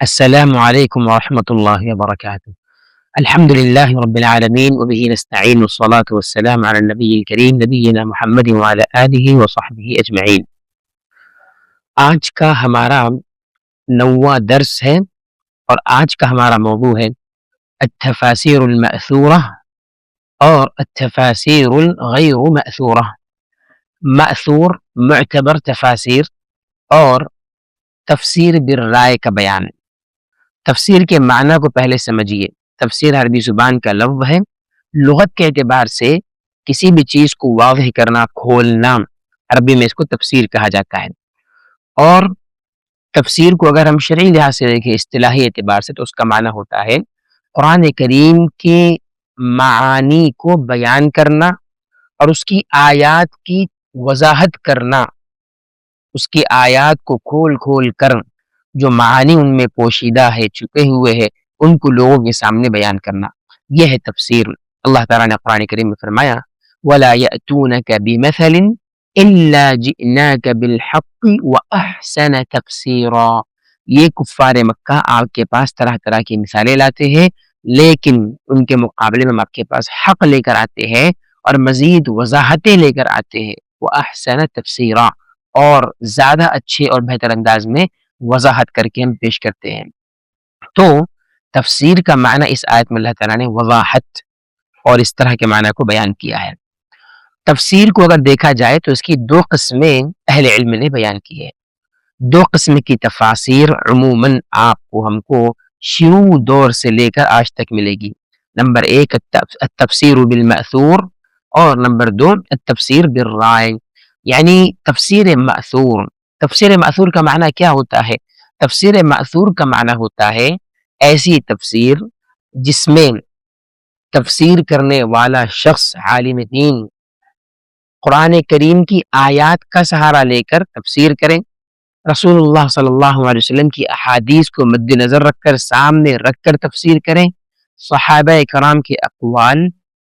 السلام عليكم ورحمة الله وبركاته. الحمد لله رب العالمين وبه نستعين والصلاة والسلام على النبي الكريم نبينا محمد وعلى آله وصحبه أجمعين. آج کا ہمارا 9واں درس ہے اور آج کا ہمارا موضوع ہے التفاسیر المأثورہ اور التفاسیر الغیر مأثورہ. مأثور معتبر تفاسیر اور تفسیر بالرائے کا بیان. تفسیر کے معنی کو پہلے سمجھیے. تفسیر عربی زبان کا لفظ ہے. لغت کے اعتبار سے کسی بھی چیز کو واضح کرنا، کھولنا، عربی میں اس کو تفسیر کہا جاتا ہے. اور تفسیر کو اگر ہم شرعی لحاظ سے دیکھیں، اصطلاحی اعتبار سے، تو اس کا معنی ہوتا ہے قرآن کریم کے معانی کو بیان کرنا اور اس کی آیات کی وضاحت کرنا، اس کی آیات کو کھول کھول کر جو معانی ان میں پوشیدہ ہے، چھپے ہوئے ہیں، ان کو لوگوں کے سامنے بیان کرنا. یہ ہے تفسیر. اللہ تعالیٰ نے قرآن کریم میں فرمایا وَلَا يَأْتُونَكَ بِمَثَلٍ إِلَّا جِئْنَاكَ بِالْحَقِّ وَأَحْسَنَ تَفْسِيرًا. یہ کفار مکہ آپ کے پاس طرح طرح کی مثالیں لاتے ہیں، لیکن ان کے مقابلے میں ہم آپ کے پاس حق لے کر آتے ہیں اور مزید وضاحتیں لے کر آتے ہیں. وَأَحْسَنَ تَفْسِيرًا، اور زیادہ اچھے اور بہتر انداز میں وضاحت کر کے ہم پیش کرتے ہیں. تو تفسیر کا معنی اس آیت میں اللہ تعالیٰ نے وضاحت اور اس طرح کے معنی کو بیان کیا ہے. تفسیر کو اگر دیکھا جائے تو اس کی 2 قسمیں اہل علم نے بیان کی ہے. 2 قسم کی تفاسیر عموماً آپ کو ہم کو شروع دور سے لے کر آج تک ملے گی. نمبر 1 التفسیر بالمأثور، اور نمبر 2 التفسیر بالرائے. یعنی تفسیر مأثور. تفسیر مأثور کا معنی کیا ہوتا ہے؟ تفسیر مأثور کا معنی ہوتا ہے ایسی تفسیر جس میں تفسیر کرنے والا شخص عالم دین قرآن کریم کی آیات کا سہارا لے کر تفسیر کریں، رسول اللہ صلی اللہ علیہ وسلم کی احادیث کو مد نظر رکھ کر سامنے رکھ کر تفسیر کریں، صحابہ کرام کے اقوال،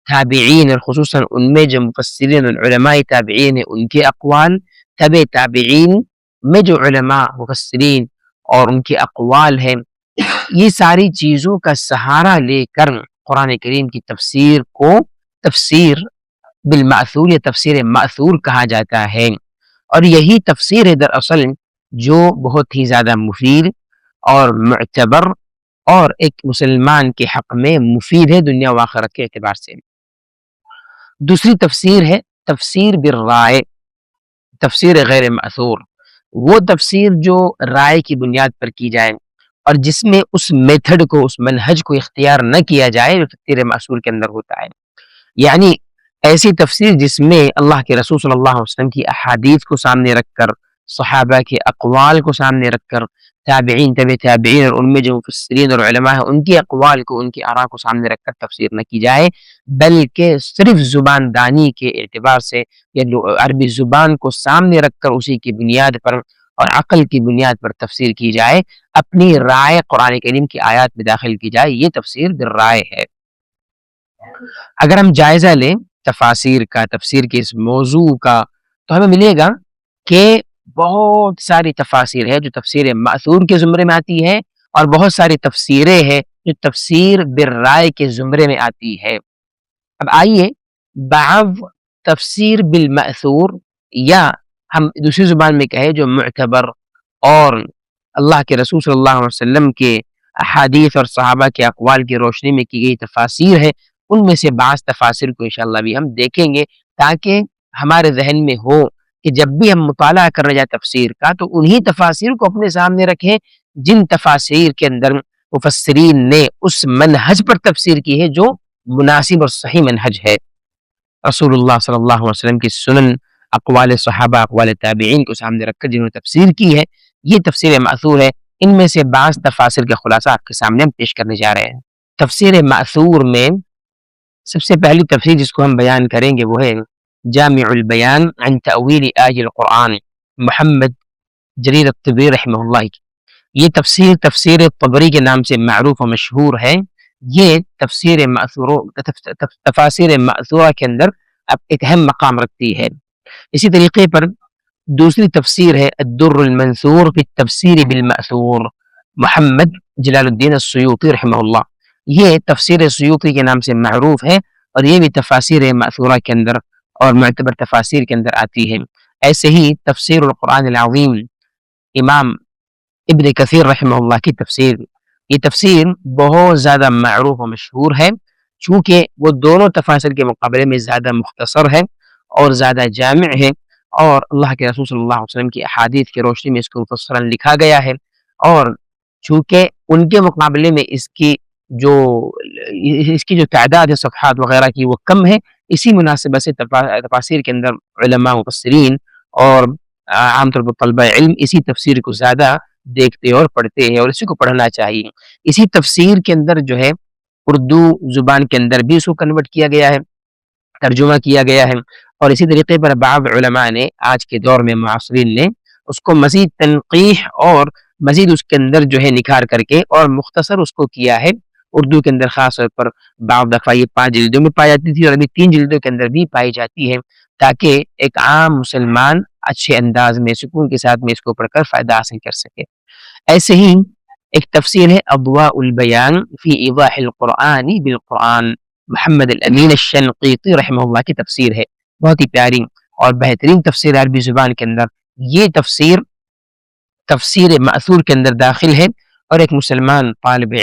تابعین اور خصوصاً ان میں جو مفسرین علماء تابعین ہیں ان کے اقوال، تبع تابعین میں جو علماء مفسرین اور ان کے اقوال ہیں، یہ ساری چیزوں کا سہارا لے کر قرآن کریم کی تفسیر کو تفسیر بالمأثور یا تفسیر مأثور کہا جاتا ہے. اور یہی تفسیر ہے دراصل جو بہت ہی زیادہ مفید اور معتبر اور ایک مسلمان کے حق میں مفید ہے دنیا و آخرت کے اعتبار سے. دوسری تفسیر ہے تفسیر بالرائے، تفسیر غیر مأثور. وہ تفسیر جو رائے کی بنیاد پر کی جائے اور جس میں اس میتھڈ کو، اس منہج کو اختیار نہ کیا جائے جو تفسیر مأثور کے اندر ہوتا ہے. یعنی ایسی تفسیر جس میں اللہ کے رسول صلی اللہ علیہ وسلم کی احادیث کو سامنے رکھ کر، صحابہ کے اقوال کو سامنے رکھ کر، تابعین، تبع تابعین اور ان میں جو مفسرین اور علماء ہیں ان کے اقوال کو، ان کی آراء کو سامنے رکھ کر تفسیر نہ کی جائے، بلکہ صرف زبان دانی کے اعتبار سے یا عربی زبان کو سامنے رکھ کر اسی کی بنیاد پر اور عقل کی بنیاد پر تفسیر کی جائے، اپنی رائے قرآن کریم کی آیات میں داخل کی جائے. یہ تفسیر بالرائے ہے. اگر ہم جائزہ لیں تفاسیر کا، تفسیر کے اس موضوع کا، تو ہمیں ملے گا کہ بہت ساری تفاسیر ہے جو تفسیر مأثور کے زمرے میں آتی ہے اور بہت ساری تفسیریں ہیں جو تفسیر بالرائے کے زمرے میں آتی ہے. اب آئیے بعض تفسیر بالمأثور، یا ہم دوسری زبان میں کہیں جو معتبر اور اللہ کے رسول صلی اللہ علیہ وسلم کے احادیث اور صحابہ کے اقوال کی روشنی میں کی گئی تفاسیر ہے، ان میں سے بعض تفاسیر کو انشاءاللہ بھی ہم دیکھیں گے تاکہ ہمارے ذہن میں ہو کہ جب بھی ہم مطالعہ کرنے جائیں تفسیر کا تو انہی تفاسیر کو اپنے سامنے رکھیں جن تفاسیر کے اندر مفسرین نے اس منہج پر تفسیر کی ہے جو مناسب اور صحیح منہج ہے. رسول اللہ صلی اللہ علیہ وسلم کی سنن، اقوال صحابہ، اقوال تابعین کو سامنے رکھ کر جنہوں نے تفسیر کی ہے، یہ تفسیر مأثور ہے. ان میں سے بعض تفاسیر کا خلاصہ آپ کے سامنے ہم پیش کرنے جا رہے ہیں. تفسیر مأثور میں سب سے پہلی تفسیر جس کو ہم بیان کریں گے وہ ہے جامع البیان عن تأویل آیات القرآن، محمد جریر الطبری رحمہ اللہ کی. یہ تفسیر تفسیر طبری کے نام سے معروف و مشہور ہے. یہ تفسیر تفاسیر مأثورہ کے اندر اب ایک اہم مقام رکھتی ہے. اسی طریقے پر دوسری تفسیر ہے الدر المنثور فی التفسیر بالمأثور. محمد جلال الدین السیوطی رحمہ اللہ، یہ تفسیر سیوطی کے نام سے معروف ہے، اور یہ بھی تفاسیر مأثورہ کے اندر اور معتبر تفاسیر کے اندر آتی ہے۔ ایسے ہی تفسیر القرآن العظیم، امام ابن کثیر رحمہ اللہ کی تفسیر، یہ تفسیر بہت زیادہ معروف و مشہور ہے، چونکہ وہ دونوں تفاسیر کے مقابلے میں زیادہ مختصر ہے اور زیادہ جامع ہے، اور اللہ کے رسول صلی اللہ علیہ وسلم کی احادیث کی روشنی میں اس کو مفصلاً لکھا گیا ہے، اور چونکہ ان کے مقابلے میں اس کی جو تعداد ہے صفحات وغیرہ کی وہ کم ہے، اسی مناسبت سے تفاسیر کے اندر علماء مفسرین اور عام طور پر طلبہ علم اسی تفسیر کو زیادہ دیکھتے اور پڑھتے ہیں، اور اسی کو پڑھنا چاہیے۔ اسی تفسیر کے اندر جو ہے اردو زبان کے اندر بھی اس کو کنورٹ کیا گیا ہے، ترجمہ کیا گیا ہے، اور اسی طریقے پر بعض علماء نے آج کے دور میں معاصرین نے اس کو مزید تنقیح اور مزید اس کے اندر جو ہے نکھار کر کے اور مختصر اس کو کیا ہے۔ اردو کے اندر خاص طور پر بعض دفعہ یہ 5 جلدوں میں پائی جاتی تھی، اور ابھی 3 جلدوں کے اندر بھی پائی جاتی ہے، تاکہ ایک عام مسلمان اچھے انداز میں سکون کے ساتھ میں اس کو پڑھ کر فائدہ حاصل کر سکے۔ ایسے ہی ایک تفسیر ہے اضواء البیان فی ایضاح القرآن بالقرآن، محمد الامین الشنقیطی رحمہ اللہ کی تفسیر ہے، بہت ہی پیاری اور بہترین تفسیر عربی زبان کے اندر۔ یہ تفسیر مأثور کے اندر داخل ہے، اور ایک مسلمان طالب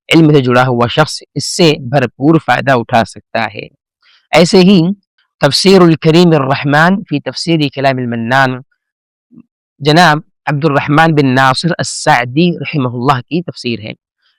علم سے جڑا ہوا شخص اس سے بھرپور فائدہ اٹھا سکتا ہے۔ ایسے ہی تفسیر الکریم الرحمن فی تفسیر کلام المنان، جناب عبد الرحمن بن ناصر السعدی رحمہ اللہ کی تفسیر ہے۔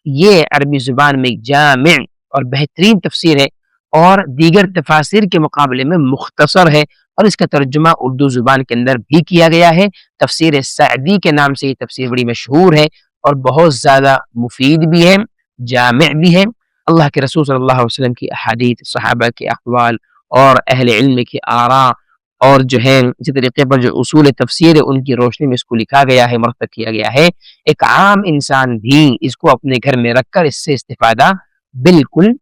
یہ عربی زبان میں جامع اور بہترین تفسیر ہے، اور دیگر تفاسیر کے مقابلے میں مختصر ہے، اور اس کا ترجمہ اردو زبان کے اندر بھی کیا گیا ہے۔ تفسیر سعدی کے نام سے یہ تفسیر بڑی مشہور ہے، اور بہت زیادہ مفید بھی ہے، جامع بھی ہے۔ اللہ کے رسول صلی اللہ علیہ وسلم کی احادیث، صحابہ کے اقوال اور اہل علم کی آراء، اور جو ہے اسی طریقے پر جو اصول تفسیر ہے ان کی روشنی میں اس کو لکھا گیا ہے، مرتب کیا گیا ہے۔ ایک عام انسان بھی اس کو اپنے گھر میں رکھ کر اس سے استفادہ بالکل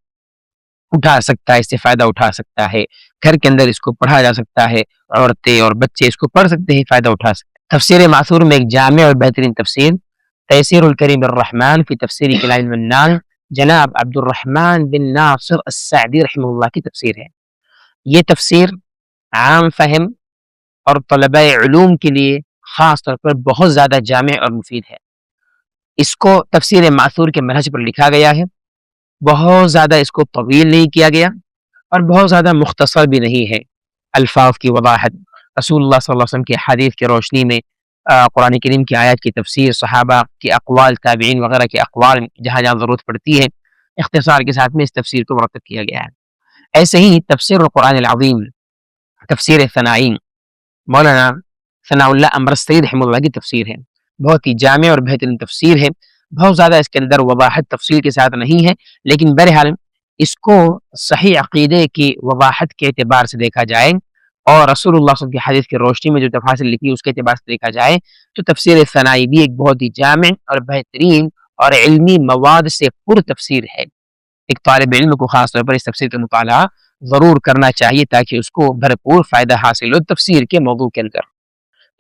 اٹھا سکتا ہے، گھر کے اندر اس کو پڑھا جا سکتا ہے، عورتیں اور بچے اس کو پڑھ سکتے ہیں، فائدہ اٹھا سکتے ہیں۔ تفسیر ماثور میں ایک جامع اور بہترین تفسیر تیسیر الکریم الرحمن فی تفسیر کلام المنان، جناب عبد الرحمن بن ناصر السعدی رحمہ اللہ کی تفسیر ہے۔ یہ تفسیر عام فہم اور طلبہ علوم کے لیے خاص طور پر بہت زیادہ جامع اور مفید ہے۔ اس کو تفسیر ماثور کے منہج پر لکھا گیا ہے، بہت زیادہ اس کو طویل نہیں کیا گیا، اور بہت زیادہ مختصر بھی نہیں ہے۔ الفاظ کی وضاحت، رسول اللہ صلی اللہ علیہ وسلم کی حدیث کی روشنی میں قرآن کریم کی آیات کی تفسیر، صحابہ کی اقوال، تابعین وغیرہ کے اقوال، جہاں جہاں ضرورت پڑتی ہے اختصار کے ساتھ میں اس تفسیر کو مرتب کیا گیا ہے۔ ایسے ہی تفسیر القرآن العظیم، تفسیر ثنائی، مولانا ثناء اللہ امرستری رحمہ اللہ کی تفسیر ہے، بہت ہی جامع اور بہترین تفسیر ہے۔ بہت زیادہ اس کے اندر وضاحت تفصیل کے ساتھ نہیں ہے، لیکن بہرحال اس کو صحیح عقیدے کی وضاحت کے اعتبار سے دیکھا جائے، اور رسول اللہ صلی اللہ علیہ وسلم کی حدیث کی روشنی میں جو تفاصیل لکھی اس کے اعتبار سے دیکھا جائے، تو تفسیر ثنائی بھی ایک بہت ہی جامع اور بہترین اور علمی مواد سے پر تفسیر ہے۔ ایک طالب علم کو خاص طور پر اس تفسیر کا مطالعہ ضرور کرنا چاہیے، تاکہ اس کو بھرپور فائدہ حاصل ہو تفسیر کے موضوع کے اندر۔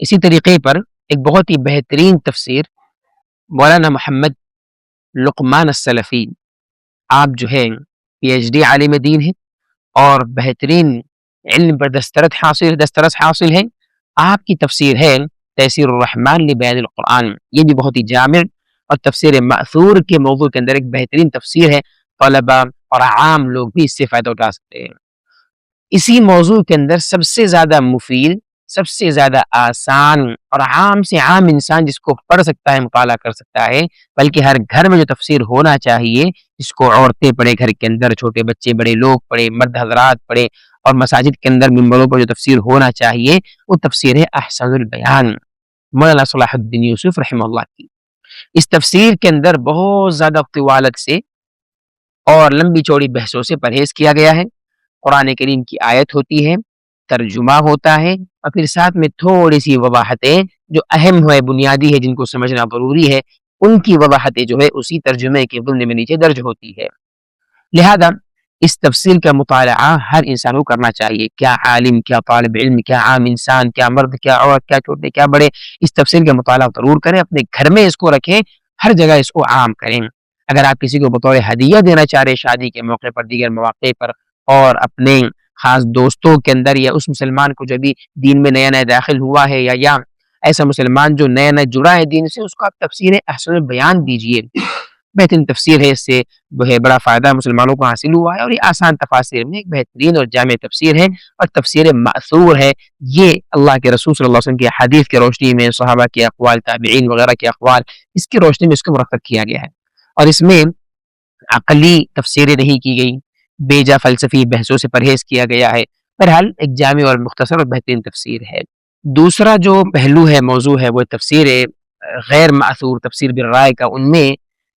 اسی طریقے پر ایک بہت ہی بہترین تفسیر مولانا محمد لقمان السلفی، آپ جو ہے PhD عالم دین ہیں اور بہترین علم پر دسترس حاصل ہے۔ آپ کی تفسیر ہے تیسیر الرحمن لبیان القرآن، یہ بھی بہت ہی جامع اور تفسیر مأثور کے موضوع کے اندر ایک بہترین تفسیر ہے، طلبہ اور عام لوگ بھی اس سے فائدہ اٹھا سکتے ہیں۔ اسی موضوع کے اندر سب سے زیادہ مفید، سب سے زیادہ آسان اور عام سے عام انسان جس کو پڑھ سکتا ہے، مطالعہ کر سکتا ہے، بلکہ ہر گھر میں جو تفسیر ہونا چاہیے، جس کو عورتیں پڑھیں گھر کے اندر، چھوٹے بچے، بڑے لوگ پڑھیں، مرد حضرات پڑھیں، اور مساجد کے اندر ممبروں پر جو تفسیر ہونا چاہیے، وہ تفسیر ہے احسن البیان، مولانا صلاح الدین یوسف رحمہ اللہ کی۔ اس تفسیر کے اندر بہت زیادہ طوالت سے اور لمبی چوڑی بحثوں سے پرہیز کیا گیا ہے۔ قرآن کریم کی آیت ہوتی ہے، ترجمہ ہوتا ہے، اور پھر ساتھ میں تھوڑی سی وضاحتیں جو اہم ہے، بنیادی ہے، جن کو سمجھنا ضروری ہے، ان کی وضاحتیں جو ہے اسی ترجمے کے ضمن میں نیچے درج ہوتی ہے۔ لہذا اس تفسیر کا مطالعہ ہر انسان کو کرنا چاہیے، کیا عالم، کیا طالب علم، کیا عام انسان، کیا مرد، کیا عورت، کیا چھوٹے، کیا بڑے، اس تفسیر کا مطالعہ ضرور کریں، اپنے گھر میں اس کو رکھیں، ہر جگہ اس کو عام کریں. اگر آپ کسی کو بطور ہدیہ دینا چاہ رہے شادی کے موقع پر، دیگر مواقع پر، اور اپنے خاص دوستوں کے اندر، یا اس مسلمان کو جو بھی دین میں نیا نیا داخل ہوا ہے، یا ایسا مسلمان جو نیا نیا جڑا ہے دین سے، اس کو آپ تفسیر احسن البیان دیجئے. بہترین تفسیر ہے، اس سے جو ہے بڑا فائدہ مسلمانوں کو حاصل ہوا ہے، اور یہ آسان تفاسیر میں ایک بہترین اور جامع تفسیر ہے، اور تفسیر مأثور ہے. یہ اللہ کے رسول صلی اللہ علیہ وسلم کی حدیث کی روشنی میں، صحابہ کے اقوال، تابعین وغیرہ کے اقوال، اس کی روشنی میں اس کو مرتب کیا گیا ہے. اور اس میں عقلی تفسیریں نہیں کی گئی، بے جا فلسفی بحثوں سے پرہیز کیا گیا ہے. بہرحال ایک جامع اور مختصر اور بہترین تفسیر ہے. دوسرا جو پہلو ہے، موضوع ہے، وہ تفسیر غیر مأثور، تفسیر بالرائے کا. ان میں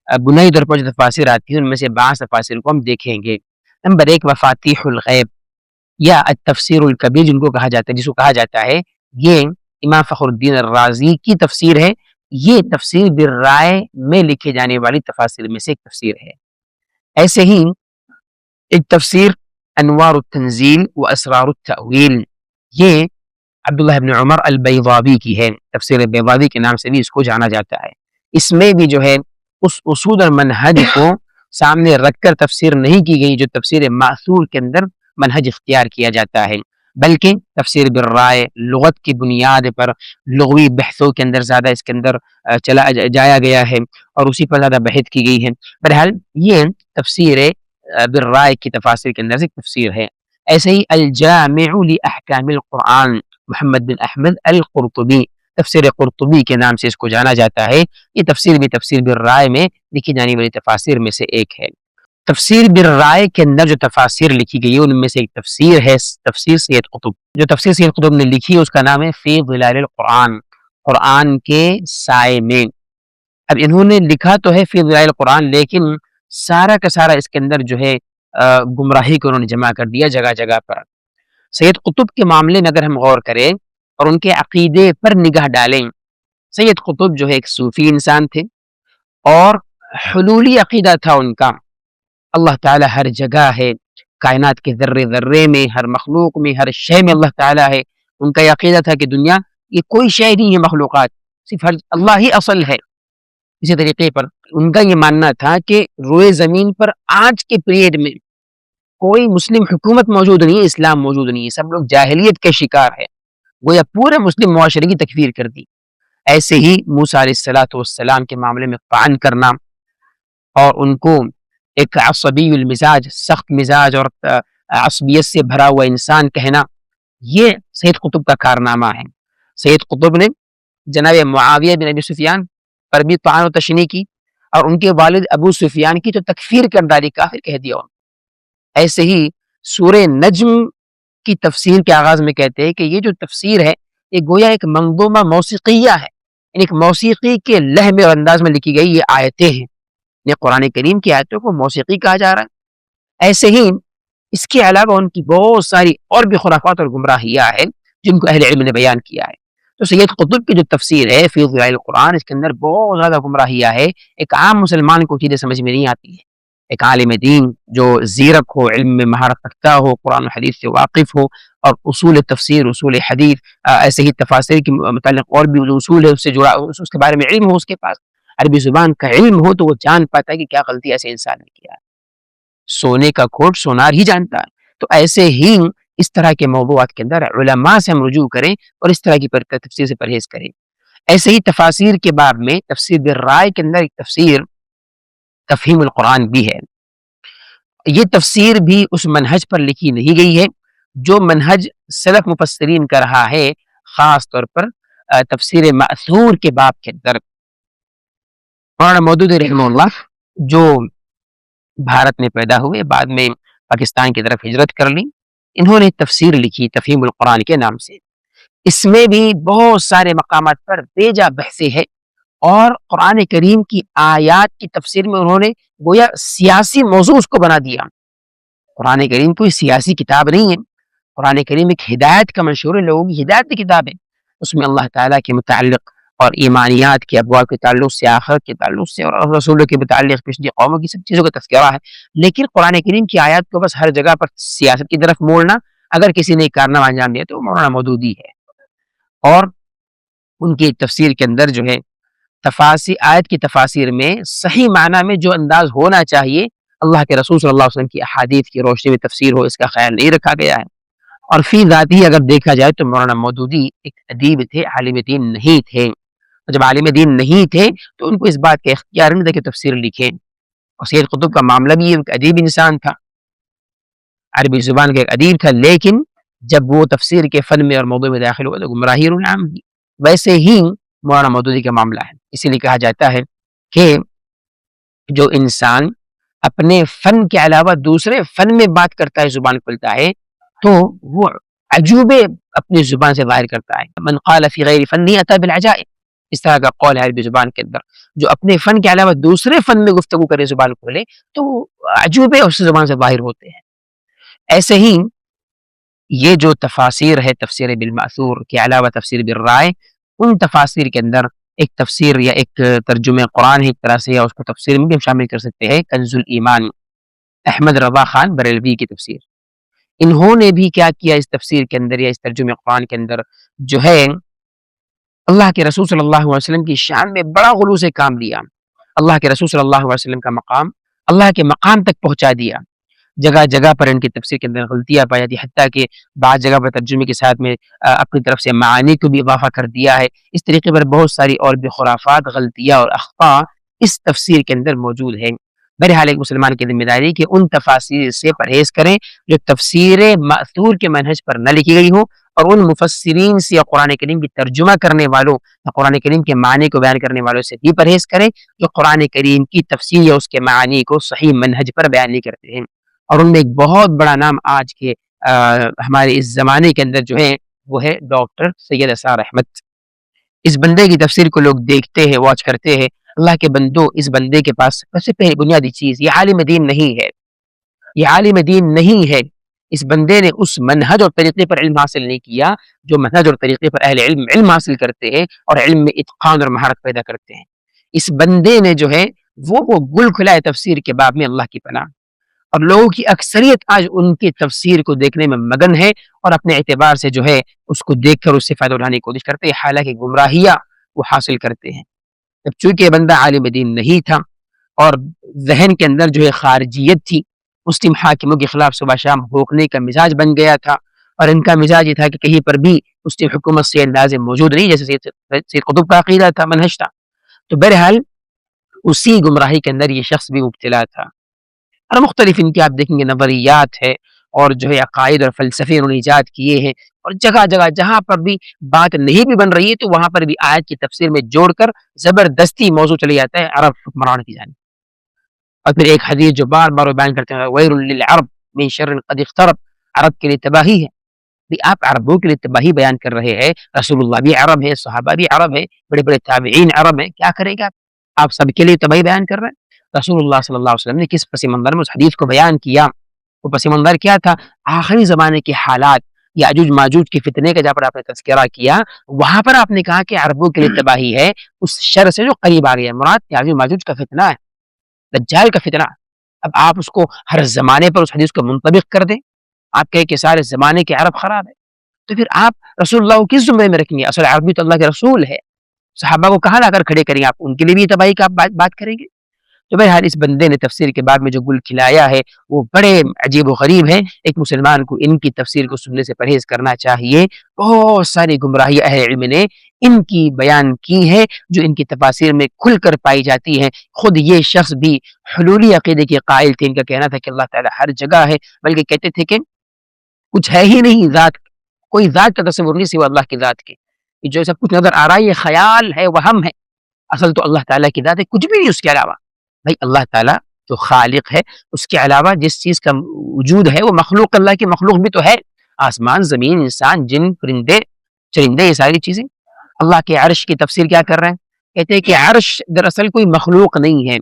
بنیادی طور پر جو تفاسیر آتی ہیں ان میں سے بعض تفاسیر کو ہم دیکھیں گے. نمبر 1، مفاتیح الغیب یا التفسیر الکبیر جن کو کہا جاتا ہے، جس کو کہا جاتا ہے، یہ امام فخر الدین الرازی کی تفسیر ہے. یہ تفسیر بالرائے میں لکھے جانے والی تفاسیر میں سے ایک تفسیر ہے. ایسے ہی ایک تفسیر انوار التنزیل و اسرار التأویل، یہ عبداللہ ابن عمر البیضاوی کی ہے. تفسیر بیضاوی کے نام سے بھی اس کو جانا جاتا ہے. اس میں بھی جو ہے اس اصول اور منہج کو سامنے رکھ کر تفسیر نہیں کی گئی جو تفسیر مأثور کے اندر منہج اختیار کیا جاتا ہے، بلکہ تفسیر بالرائے لغت کی بنیاد پر لغوی بحثوں کے اندر زیادہ اس کے اندر چلا جایا گیا ہے، اور اسی پر زیادہ بحث کی گئی ہے. بہرحال یہ تفسیر بالرائے کی تفاسیر کے اندر سے ایک تفسیر ہے. ایسے ہی الجامع لاحکام القرآن محمد بن احمد القرطبی، تفسیر قرطبی کے نام سے اس کو جانا جاتا ہے. یہ تفسیر بھی تفسیر بالرائے میں لکھی جانے والی تفاسیر میں سے ایک ہے. تفسیر بالرائے کے اندر جو تفاسیر لکھی گئی ہے ان میں سے ایک تفسیر ہے تفسیر سید قطب. جو تفسیر سید قطب نے لکھی ہے اس کا نام ہے فی ظلال القرآن، قرآن کے سائے میں. اب انہوں نے لکھا تو ہے فی ظلال القرآن، لیکن سارا کا سارا اس کے اندر جو ہے گمراہی کو انہوں نے جمع کر دیا جگہ جگہ پر. سید قطب کے معاملے میں اگر ہم غور کریں اور ان کے عقیدے پر نگاہ ڈالیں، سید قطب جو ہے ایک صوفی انسان تھے، اور حلولی عقیدہ تھا ان کا. اللہ تعالیٰ ہر جگہ ہے، کائنات کے ذرے ذرے میں، ہر مخلوق میں، ہر شے میں اللہ تعالیٰ ہے. ان کا یہ عقیدہ تھا کہ دنیا یہ کوئی شے نہیں ہے، مخلوقات صرف اللہ ہی اصل ہے. اسی طریقے پر ان کا یہ ماننا تھا کہ روئے زمین پر آج کے پیریڈ میں کوئی مسلم حکومت موجود نہیں ہے، اسلام موجود نہیں ہے، سب لوگ جاہلیت کے شکار ہے. گویا پورے مسلم معاشرے کی تکفیر کر دی. ایسے ہی موسیٰ علیہ السلام کے معاملے میں طعن کرنا، اور ان کو ایک عصبی المزاج، سخت مزاج اور عصبیت سے بھرا ہوا انسان کہنا، یہ سید قطب کا کارنامہ ہے. سید قطب نے جناب معاویہ بن ابی سفیان پر بھی طعن و تشنیع کی، اور ان کے والد ابو سفیان کی تو تکفیر کر ڈالی، کافر کہہ دیا. ایسے ہی سورہ نجم کی تفسیر کے آغاز میں کہتے ہیں کہ یہ جو تفسیر ہے یہ گویا ایک منظومہ موسیقیہ ہے، یعنی ایک موسیقی کے لہجے اور انداز میں لکھی گئی یہ آیتیں ہیں. یہ قرآن کریم کی آیتوں کو موسیقی کہا جا رہا ہے. ایسے ہی اس کے علاوہ ان کی بہت ساری اور بھی خرافات اور گمراہیاں ہیں جن کو اہل علم نے بیان کیا ہے. تو سید قطب کی جو تفسیر ہے فی ظلال القرآن، اس کے اندر بہت زیادہ گمراہیاں ہے. ایک عام مسلمان کو چیزیں سمجھ میں نہیں آتی ہے. ایک عالم دین جو زیرک ہو، علم میں مہارت رکھتا ہو، قرآن و حدیث سے واقف ہو، اور اصول تفسیر، اصول حدیث، ایسے ہی تفاسیر کے متعلق اور بھی اصول ہے اس سے جڑا، اس کے بارے میں علم ہو، اس کے پاس عربی زبان کا علم ہو، تو وہ جان پاتا ہے کہ کیا غلطی ایسے انسان نے کیا ہے. سونے کا کھوٹ سونار ہی جانتا ہے. تو ایسے ہی اس طرح کے موضوعات کے اندر علماء سے ہم رجوع کریں اور اس طرح کی تفسیر سے پرہیز کریں. ایسے ہی تفاسیر کے باب میں تفسیر بالرائے کے اندر ایک تفسیر تفہیم القرآن بھی ہے. یہ تفسیر بھی اس منہج پر لکھی نہیں گئی ہے جو منہج سلف مفسرین کا رہا ہے، خاص طور پر تفسیر مأثور کے باب کے اندر. مولانا مودودی رحمہ اللہ جو بھارت میں پیدا ہوئے، بعد میں پاکستان کی طرف ہجرت کر لی، انہوں نے تفسیر لکھی تفہیم القرآن کے نام سے. اس میں بھی بہت سارے مقامات پر بے جا بحثیں ہے، اور قرآن کریم کی آیات کی تفسیر میں انہوں نے گویا سیاسی موضوع اس کو بنا دیا. قرآن کریم کوئی سیاسی کتاب نہیں ہے. قرآن کریم ایک ہدایت کا منشور ہے، لوگوں کی ہدایت کی کتاب ہے. اس میں اللہ تعالیٰ کے متعلق اور ایمانیات کے ابواب کے تعلق سے، آخرت کے تعلق سے، اور رسولوں کے متعلق پچھلی قوموں کی سب چیزوں کا تذکرہ ہے. لیکن قرآن کریم کی آیات کو بس ہر جگہ پر سیاست کی طرف موڑنا، اگر کسی نے کارنامہ انجام دیا تو مولانا مودودی ہے. اور ان کی تفسیر کے اندر جو ہے آیت کی تفاسیر میں صحیح معنی میں جو انداز ہونا چاہیے اللہ کے رسول صلی اللہ علیہ وسلم کی احادیث کی روشنی میں تفسیر ہو، اس کا خیال نہیں رکھا گیا ہے۔ اور فی ذات ہی اگر دیکھا جائے تو مولانا مودودی ایک ادیب تھے، عالم دین نہیں تھے، اور جب عالم دین نہیں تھے تو ان کو اس بات کا اختیار نہیں تھا کہ تفسیر لکھیں۔ اور سید قطب کا معاملہ بھی ایک ادیب انسان تھا، عربی زبان کا ایک ادیب تھا، لیکن جب وہ تفسیر کے فن میں اور موضوع میں داخل ہوا تو گمراہی اور عام کی۔ ویسے ہی مولانا مودودی کا معاملہ ہے، اسی لیے کہا جاتا ہے کہ جو انسان اپنے فن کے علاوہ دوسرے فن میں بات کرتا ہے، زبان کھلتا ہے، تو وہ عجوبے اپنی زبان سے ظاہر کرتا ہے۔ من قال فی غیر فنی اتی بالعجائب، اس طرح کا قول ہے عربی زبان کے اندر، جو اپنے فن کے علاوہ دوسرے فن میں گفتگو کرے، زبان کھولے، تو عجوبے اس زبان سے ظاہر ہوتے ہیں۔ ایسے ہی یہ جو تفاسیر ہے، تفسیر بالمأثور کے علاوہ تفسیر بالرائے، ان تفاسیر کے اندر ایک تفسیر یا ایک ترجمہ قرآن ہے ایک طرح سے، یا اس کو تفسیر میں بھی ہم شامل کر سکتے ہیں، کنز الایمان، احمد رضا خان بریلوی کی تفسیر۔ انہوں نے بھی کیا کیا اس تفسیر کے اندر یا اس ترجمہ قرآن کے اندر، جو ہے اللہ کے رسول صلی اللہ علیہ وسلم کی شان میں بڑا غلو سے کام لیا، اللہ کے رسول صلی اللہ علیہ وسلم کا مقام اللہ کے مقام تک پہنچا دیا۔ جگہ جگہ پر ان کی تفسیر کے اندر غلطیاں پائی جاتی، حتیٰ کہ بعض جگہ پر ترجمے کے ساتھ میں اپنی طرف سے معانی کو بھی اضافہ کر دیا ہے۔ اس طریقے پر بہت ساری اور بھی خرافات، غلطیاں اور اخطاء اس تفسیر کے اندر موجود ہیں۔ بہرحال ایک مسلمان کی ذمہ داری کہ ان تفاسیر سے پرہیز کریں جو تفسیر مأثور کے منہج پر نہ لکھی گئی ہو، اور ان مفسرین سے یا قرآن کریم کی ترجمہ کرنے والوں یا قرآن کریم کے معنی کو بیان کرنے والوں سے بھی پرہیز کریں جو قرآن کریم کی تفسیر یا اس کے معانی کو صحیح منہج پر بیان نہیں کرتے ہیں۔ اور ان میں ایک بہت بڑا نام آج کے ہمارے اس زمانے کے اندر جو ہے وہ ہے ڈاکٹر سید اسرار احمد۔ اس بندے کی تفسیر کو لوگ دیکھتے ہیں، واچ کرتے ہیں، اللہ کے بندو، اس بندے کے پاس سب سے پہلی بنیادی چیز یہ عالم دین نہیں ہے، یہ عالم دین نہیں ہے۔ اس بندے نے اس منہج اور طریقے پر علم حاصل نہیں کیا جو منہج اور طریقے پر اہل علم حاصل کرتے ہیں اور علم میں اتقان اور مہارت پیدا کرتے ہیں۔ اس بندے نے جو ہے وہ گل کھلائے تفسیر کے باب میں، اللہ کی پناہ۔ اور لوگوں کی اکثریت آج ان کی تفسیر کو دیکھنے میں مگن ہے اور اپنے اعتبار سے جو ہے اس کو دیکھ کر اس سے فائدہ اٹھانے کی کوشش کرتے ہیں، حالانکہ گمراہیاں وہ حاصل کرتے ہیں۔ اب چونکہ یہ بندہ عالم دین نہیں تھا اور ذہن کے اندر جو ہے خارجیت تھی، مسلم حاکموں کے خلاف صبح شام بھوکنے کا مزاج بن گیا تھا، اور ان کا مزاج یہ تھا کہ کہیں پر بھی مسلم حکومت سے انداز موجود نہیں، جیسے سید قطب کا عقیدہ تھا، منہج تھا۔ تو بہرحال اسی گمراہی کے اندر یہ شخص بھی مبتلا تھا، اور مختلف ان کے آپ دیکھیں گے نظریات ہے اور جو ہے عقائد اور فلسفے انہوں نے ایجاد کیے ہیں، اور جگہ جگہ جہاں پر بھی بات نہیں بھی بن رہی ہے تو وہاں پر بھی آیت کی تفسیر میں جوڑ کر زبردستی موضوع چلے جاتا ہے عرب حکمران کی جانب۔ اور پھر ایک حدیث جو بار بار بیان کرتے ہیں، وَيْلٌ لِلْعَرَبِ مِنْ شَرٍّ قَدِ اقْتَرَبَ، عرب کے لیے تباہی ہے۔ بھی آپ عربوں کے لیے تباہی بیان کر رہے ہیں، رسول اللہ بھی عرب ہے، صحابہ بھی عرب ہے، بڑے بڑے تابعین عرب ہیں، کیا کریں گے آپ سب کے لیے تباہی بیان کر رہے ہیں۔ رسول اللہ صلی اللہ علیہ وسلم نے کس پس منظر میں اس حدیث کو بیان کیا؟ وہ پس منظر کیا تھا؟ آخری زمانے کے حالات، یاجوج ماجوج کے فتنے کا جہاں پر آپ نے تذکرہ کیا، وہاں پر آپ نے کہا کہ عربوں کے لیے تباہی ہے اس شر سے جو قریب آ گیا۔ مراد یاجوج ماجوج کا فتنہ ہے، دجال کا فتنہ۔ اب آپ اس کو ہر زمانے پر اس حدیث کو منطبق کر دیں، آپ کہیں کہ سارے زمانے کے عرب خراب ہے، تو پھر آپ رسول اللہ کو کس زمرے میں رکھیں گے؟ اصل عربی تو اللہ کے رسول ہے، صحابہ کو کہاں لا کر کھڑے کریں گے؟ آپ ان کے لیے بھی تباہی کا آپ بات کریں گے؟ تو بہرحال اس بندے نے تفسیر کے بعد میں جو گل کھلایا ہے وہ بڑے عجیب و غریب ہے۔ ایک مسلمان کو ان کی تفسیر کو سننے سے پرہیز کرنا چاہیے۔ بہت ساری گمراہی اہل علم نے ان کی بیان کی ہے جو ان کی تفاسیر میں کھل کر پائی جاتی ہے۔ خود یہ شخص بھی حلولی عقیدے کے قائل تھے، ان کا کہنا تھا کہ اللہ تعالیٰ ہر جگہ ہے، بلکہ کہتے تھے کہ کچھ ہے ہی نہیں، ذات، کوئی ذات کا تصور نہیں سوا اللہ کی ذات کے، جو سب کچھ نظر آ رہا ہے یہ خیال ہے، وہم ہے، اصل تو اللہ تعالیٰ کی ذات ہے، کچھ بھی نہیں اس کے علاوہ۔ بھائی اللہ تعالیٰ جو خالق ہے اس کے علاوہ جس چیز کا وجود ہے وہ مخلوق، اللہ کی مخلوق بھی تو ہے، آسمان، زمین، انسان، جن، پرندے، چرندے، یہ ساری چیزیں۔ اللہ کے عرش کی تفسیر کیا کر رہے ہیں؟ کہتے ہیں کہ عرش دراصل کوئی مخلوق نہیں ہے،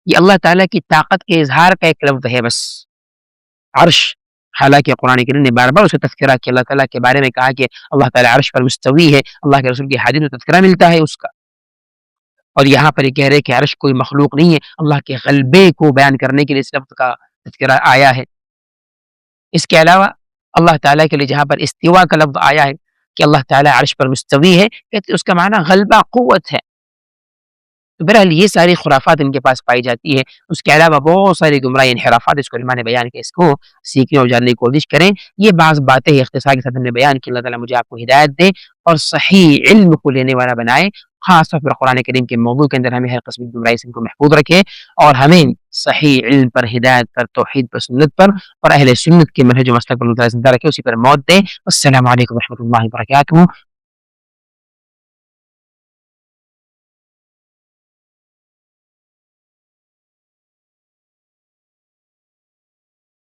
یہ اللہ تعالیٰ کی طاقت کے اظہار کا ایک لفظ ہے بس، عرش۔ حالانکہ قرآن کریم نے بار بار اسے تذکرہ کیا، اللہ تعالیٰ کے بارے میں کہا کہ اللہ تعالیٰ عرش پر مستوی ہے، اللہ کے رسول کی حدیث میں تذکرہ ملتا ہے اس کا۔ اور یہاں پر یہ کہہ رہے کہ عرش کوئی مخلوق نہیں ہے، اللہ کے غلبے کو بیان کرنے کے لیے اس لفظ کا تذکرہ آیا ہے۔ اس کے علاوہ اللہ تعالیٰ کے لیے جہاں پر استوا کا لفظ آیا ہے کہ اللہ تعالیٰ عرش پر مستوی ہے، کہتے اس کا معنی غلبہ، قوت ہے۔ تو بہرحال یہ ساری خرافات ان کے پاس پائی جاتی ہے. اس کے علاوہ بہت ساری گمراہی انحرافات اس کو علماء نے بیان کیا، اس کو سیکھنے اور جاننے کی کوشش کریں. یہ بعض باتیں اختصار کے ساتھ ہم نے بیان کی. اللہ تعالیٰ مجھے آپ کو ہدایت دے اور صحیح علم کو لینے والا بنائے، خاص طور پر قرآن کریم کے موضوع کے اندر ہمیں ہر قسم کی گمراہی سے ان کو محفوظ رکھے اور ہمیں صحیح علم پر، ہدایت پر، توحید پر، سنت پر اور اہل سنت کے منہج و مسلک پر اللہ تعالیٰ زندہ رکھے، اسی پر موت دے. السلام علیکم و رحمۃ اللہ وبرکاتہ.